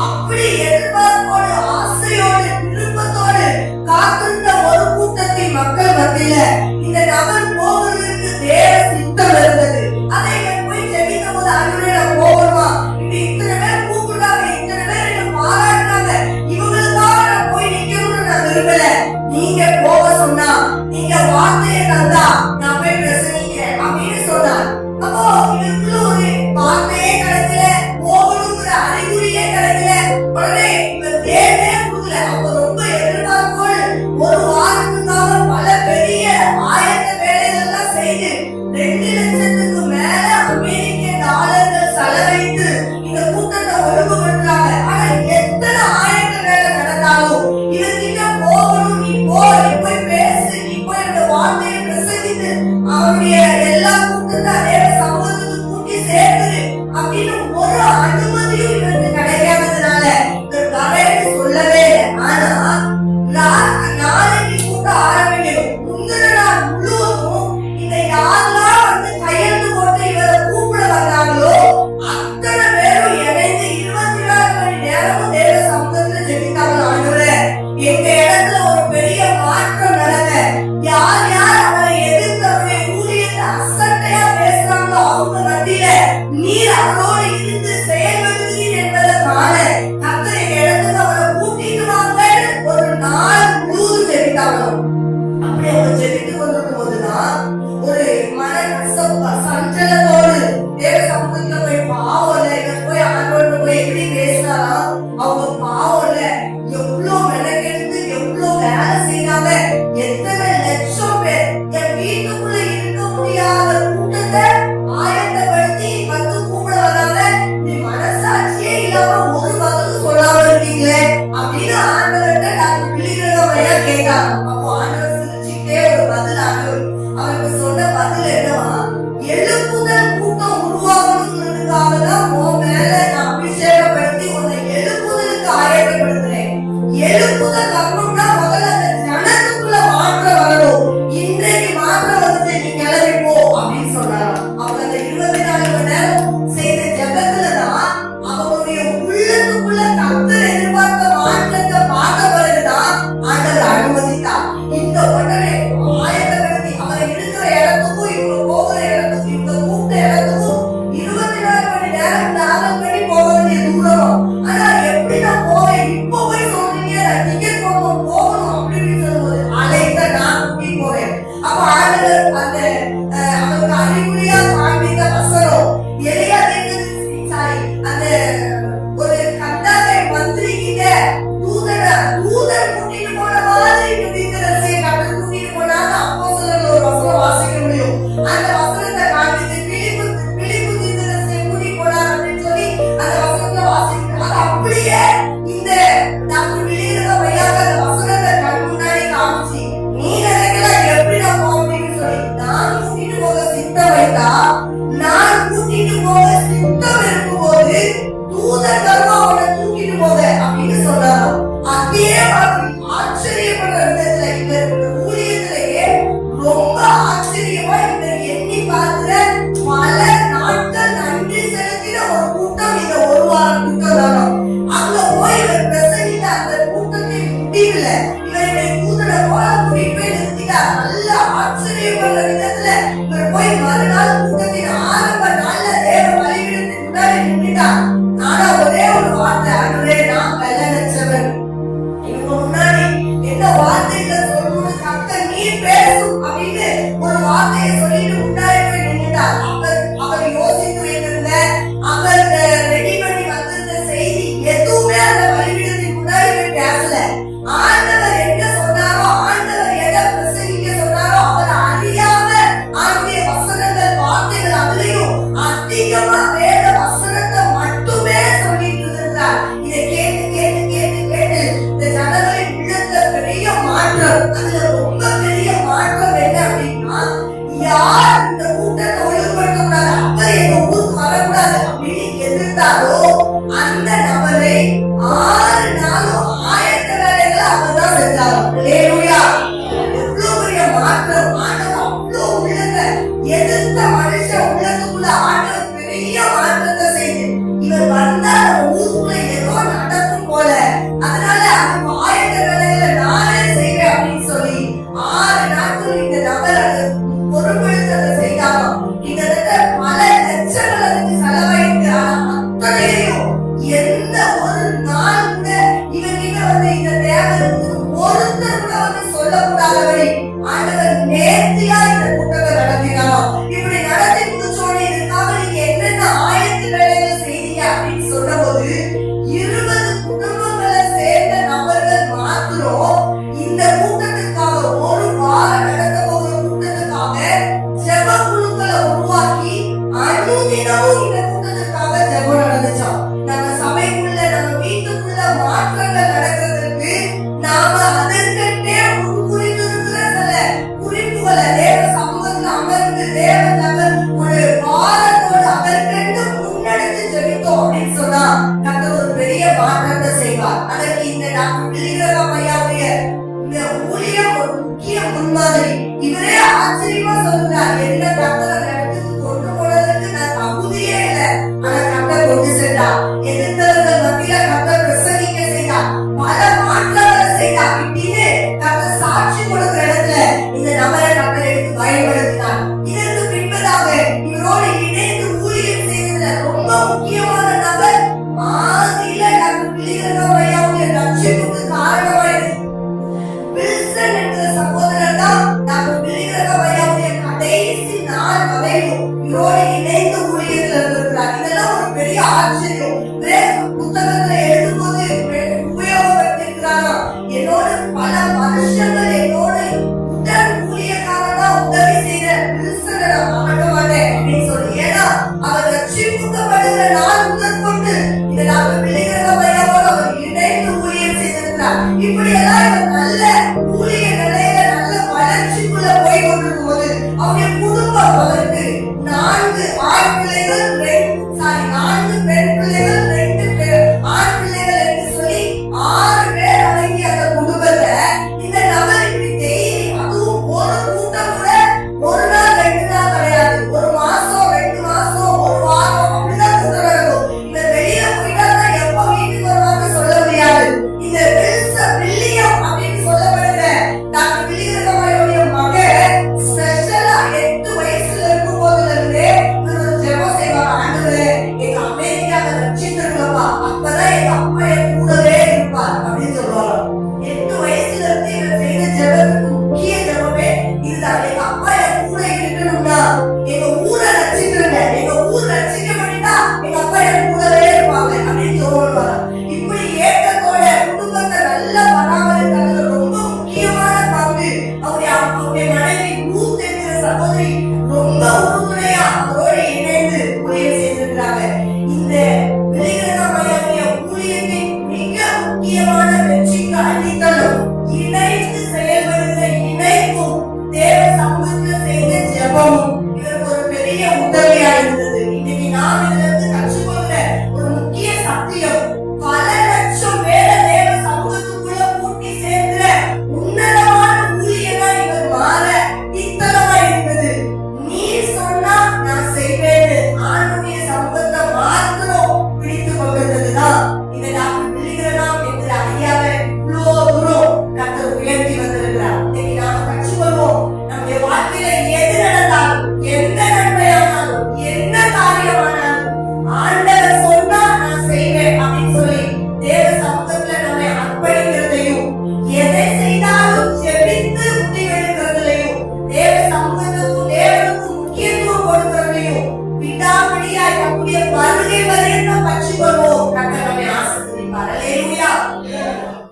அப்படி எதிர்பார்ப்போடு ஆசையோடு விருப்பத்தோடு மத்தியில இந்த நபர் போவதற்கு தேவ சித்தம் இருந்தது. அதை போய் ஜெபித்த போது அன்றைய போகணுமா, இப்படி இத்தனை பேர் கூப்பிடுறாங்க, இத்தனை பேர் என்ன பாராட்டுறாங்க, இவங்களுக்காக நான் போய் நிக்கணும்னு நான் விரும்பல. நீங்க போக சொன்னா, நீங்க வார்த்தையை தந்தா நான் போய் பிரசங்கிக்கிறேன் அப்படின்னு சொன்னார். அப்போ இவருக்குள்ள ஒரு வார்த்தையே கிடைக்கல, போகணுங்கிற அறிகுறியே கிடைக்கல. உடனே இவர் தேவையே கொடுக்கல. அப்போ ரொம்ப எதிர்பார்ப்போடு ஒரு வாரத்துக்காக பல பெரிய ஆயத்த வேலைகள்லாம் செய்து 2 லட்சத்துக்கு மேல அமெரிக்க டாலர்கள் செலவழித்து இந்த கூட்டத்தை ஒழுங்குபடுத்துறாங்க. ஆனா எத்தனை ஆயத்த வேலை நடந்தாலும் இவர்கிட்ட போகணும், நீ போ, நீ போய் பேசு, நீ போய் இந்த வார்த்தையை பிரசங்கித்து அவருடைய எல்லா கூட்டத்தை அதே சமூகத்துக்கு கூட்டி சேர்த்து அப்படின்னு ஒரு அனுமதியும் இவருக்கு கிடைக்காததுனால இவர் வரேன்னு சொல்லவே இல்லை. ஆனா நாளைக்கு கூட்டம் ஆரம்பிக்கணும், முந்தின நாள் முழுவதும் இந்த யாரெல்லாம் வந்து கையெழுத்து போட்டு இவரை கூப்பிட வந்தாங்களோ அத்தனை பேரும் இணைந்து 24 மணி நேரமும் தேவ சமூகத்துல ஜெபித்தாங்க. ஆண்டவரே, எங்க இடத்துல ஒரு பெரிய மாற்றம் நடக்க, யார் யார் அவரை எதிர்த்து அவருடைய ஊழியத்தை அசட்டையா பேசுறாங்களோ அவங்க மத்தியில நீர் அவரோடு இருந்து செயல்படுகிறீர் என்பதை காண கர்த்தர் எங்க இடத்துல அவரை கூட்டிட்டு வாங்க ஒரு நாள் முழுவதும் ஜெபித்தாங்க. அப்படி அவங்க ஜெபித்து கொண்டிருக்கும் போதுதான் ஒரு மன சஞ்சலத்தோடு தேவ சமூகத்துல போய் பாவம் இல்லை, போய் ஆண்டோடு போய் எப்படி பேசினாலும் அவங்க பாவம் இல்லை, எவ்வளவு மெனக்கெடுத்து எவ்வளவு வேலை செய்யறாங்க, எத்தனை லட்சம் பேர் என் வீட்டுக்குள்ள இருக்க முடியாத கூட்டத்தை ஆயத்தப்படுத்தி வந்து கூப்பிட வராங்க, நீ மனசாட்சியே இல்லாம ஒரு பதிலும் சொல்லாம இருக்கீங்களே அப்படின்னு ஆண்டவர்கிட்ட டாக்டர் பிள்ளைகள கேட்டாங்க. அப்போ ஆண்டவர் சிரிச்சுட்டே ஒரு பதில் அவருக்கு சொன்ன பதில் என்னவா, எழுப்புதல் கூட்டம் உருவாகணுங்கிறதுக்காக தான் உன் மேல நான் அபிஷேகப்படுத்தி உன்னை எழுப்புதலுக்கு ஆயத்தப்படுத்துறேன். எழுப்புதல் வரணும்னா முதல்ல அந்த ஜனத்துக்குள்ள மாற்றம் வரணும். இன்றைக்கு மாற்றம் வந்துட்டு நீ கிளம்பி போ அப்படின்னு சொன்னாராம். அவங்க அந்த 24 மணி நேரம் செய்த ஜபத்துலதான் அவங்களுடைய உள்ளத்துக்குள்ள கர்த்தர் எதிர்பார்த்த மாற்றத்தை பார்க்க பிறகுதான் ஆண்டவர் அனுமதித்தார். இந்த உடனே ஆயத்தப்படுத்தி அவரை இருக்கிற இடத்துக்கும் இவங்க போகிற இடத்துக்கும் இவங்க கூப்பிட்ட இடத்துக்கும் 24 மணி நேரம் டிராவல் பண்ணி போக வேண்டிய தூரம். ஆனா எப்படி நான் போவேன், இப்போ போய் சொல்றீங்க டிக்கெட் போகணும் அப்படின்னு சொல்லும்போது அழைத்த நான் கூட்டி போறேன். அப்ப ஆண்டவர் அந்த அவருக்கு அறிகுறியா காண்பித்த வசனம் எலியா அந்த ஒரு கர்த்தாவே மந்திரி கிட்ட தூதர் கூட்டிட்டு போன மாதிரி தீர்க்கதரிசியை கர்த்தர் கூட்டிட்டு போனாங்க. அப்போஸ்தலர்கள் ஒரு வசனம் வாசிக்க முடியும். அந்த வசனத்தை காண்பித்து பிலிப்பு தீர்க்கதரிசியை கூட்டிட்டு போனார் அப்படின்னு சொல்லி அந்த வசனத்தை வாசிக்கிறாங்க. அப்படியே இந்த டாக்டர் விழியிற வையாக அந்த வசனத்தை கண் முன்னாடி காமிச்சு நீ நினைக்கலாம் எப்படி நான் போக அப்படின்னு சொல்லி நான் கூட்டிட்டு போக சித்தம் வைத்தா, நான் கூட்டிட்டு போக சித்தம் இருக்கும்போது தூதர் தர்மா அவனை தூக்கிட்டு போக அப்படின்னு சொன்னாரோ அதே மாதிரி ஆச்சரியப்படுற விதத்துல இந்த ஊழியத்திலேயே ரொம்ப ஆச்சரியமா இந்த எண்ணி பார்க்கிற பல நாட்கள் நன்றி செலுத்தின ஒரு கூட்டம் இந்த ஒரு வாரம் கூட்டம் தானோ. அங்க போய் இவர் பிரசங்கித்த அந்த கூட்டத்தின் முடிவுல இவருடைய தூதரை போல கூட்டிட்டு போய் நிறுத்திட்டார். நல்ல ஆச்சரியப்படுற விதத்துல இவர் போய் மறுநாள் கூட்டத்தின் ஆரம்ப நாள்ல தேவ பலிபீடத்தின் முன்னாடி நின்றுட்டார். ஆனா ஒரே ஒரு வார்த்தை, அன்றே நான் வெள்ளனச்சவன், இவங்க முன்னாடி என்ன வார்த்தைகளை சொல்லணும்னு கர்த்தர் நீர் பேசும் அப்படின்னு ஒரு வார்த்தையை சொல்லிட்டு முன்னாடி போய் நின்றுட்டார். அவர் யோசித்து வைத்திருந்த அவர் ரெடி பண்ணி வந்திருந்த செய்தி எதுவுமே அந்த பலிபீடத்தின் முன்னாடி போய் பேசல. ஆண்டவர் என்ன சொன்னாரோ, ஆண்டவர் எதை பிரசங்கிக்க சொன்னாரோ அவர் அறியாம ஆகிய வசனங்கள் வார்த்தைகள் அதுலயும் அதிகமா வேத வசனத்தை மட்டுமே சொல்லிட்டு இருந்தார். இதை கேட்டு கேட்டு கேட்டு கேட்டு இந்த ஜனங்களின் உள்ளத்துல பெரிய மாற்றம். அதுல ரொம்ப பெரிய மாற்றம் என்ன அப்படின்னா, ஒருத்தர் கூட வந்து சொல்லக்கூடாதபடி ஆண்டவர் நேர்த்தியா இந்த கூட்டத்தை நடத்தினாலும் இப்படி நடத்தி முடிச்சோடனே இதுக்காக நீங்க என்னென்ன ஆயத்த வேலைகளை செய்தீங்க அப்படின்னு சொன்ன போது 20 குடும்பங்களை சேர்ந்த நபர்கள் மாத்திரம் இந்த கூட்டத்துக்காக ஒரு வாரம் நடத்த போகிற கூட்டத்துக்காக ஜெப குழுக்களை உருவாக்கி அனுதினமும் இந்த கூட்டத்துக்காக ஜெபம் நடந்துச்சோம். நம்ம சபைக்குள்ள நம்ம வீட்டுக்குள்ள மாற்றங்கள் நடக்கிறதுக்கு நாம அதற்கே முன்குறித்திருக்கிற சில குறிப்புகளை தேவ சமூகத்துல அமர்ந்து தேவன் ஒரு வாரத்தோடு அதற்கென்று முன்னெடுத்து ஜெபித்தோம் அப்படின்னு சொன்னா நாங்கள் ஒரு பெரிய மாற்றத்தை செய்வார். அதற்கு இந்த டாக்டர் பிலிகிரகாம் ஐயாவுடைய இந்த ஊழியம் ஒரு முக்கிய முன்மாதிரி. இவரே ஆச்சரியமா சொல்றார், என்ன டாக்டர் அந்த இடத்துக்கு கொண்டு போனதுக்கு நான் தகுதியே இல்லை, ஆனா டாக்டர் கொண்டு சென்றார். எதிர்த்தவர்கள் மத்தியில டாக்டர் பிரசங்கிக்க செய்தார், பல மாற்றங்களை செய்தார். இப்படின்னு டாக்டர் சாட்சி கொடுக்கிற இடத்துல இந்த நபரை டாக்டர் எடுத்து பயன்படுத்தினார். இதற்கு பின்பதாக இவரோடு இணைந்து ஊழியம் செய்ததுல ரொம்ப முக்கியமான நபர் மாதிரில டாக்டர் பிலிகிரகாம் ஐயாவுடைய ரட்சிப்புக்கு காரணமாயிருக்கு. வில்சன் என்ற சகோதரர் தான் டாக்டர் பிலிகிரகாம் ஐயாவுடைய கடைசி நாள் வரையும் இவரோடு இணைந்து ஊழியத்தில் இருக்கிறார். இதெல்லாம் ஒரு பெரிய ஆச்சரியம். புத்தகத்துல எழுதும்போது உபயோகப்படுத்திருக்கிறாரா, என்னோட பல வருஷங்கள்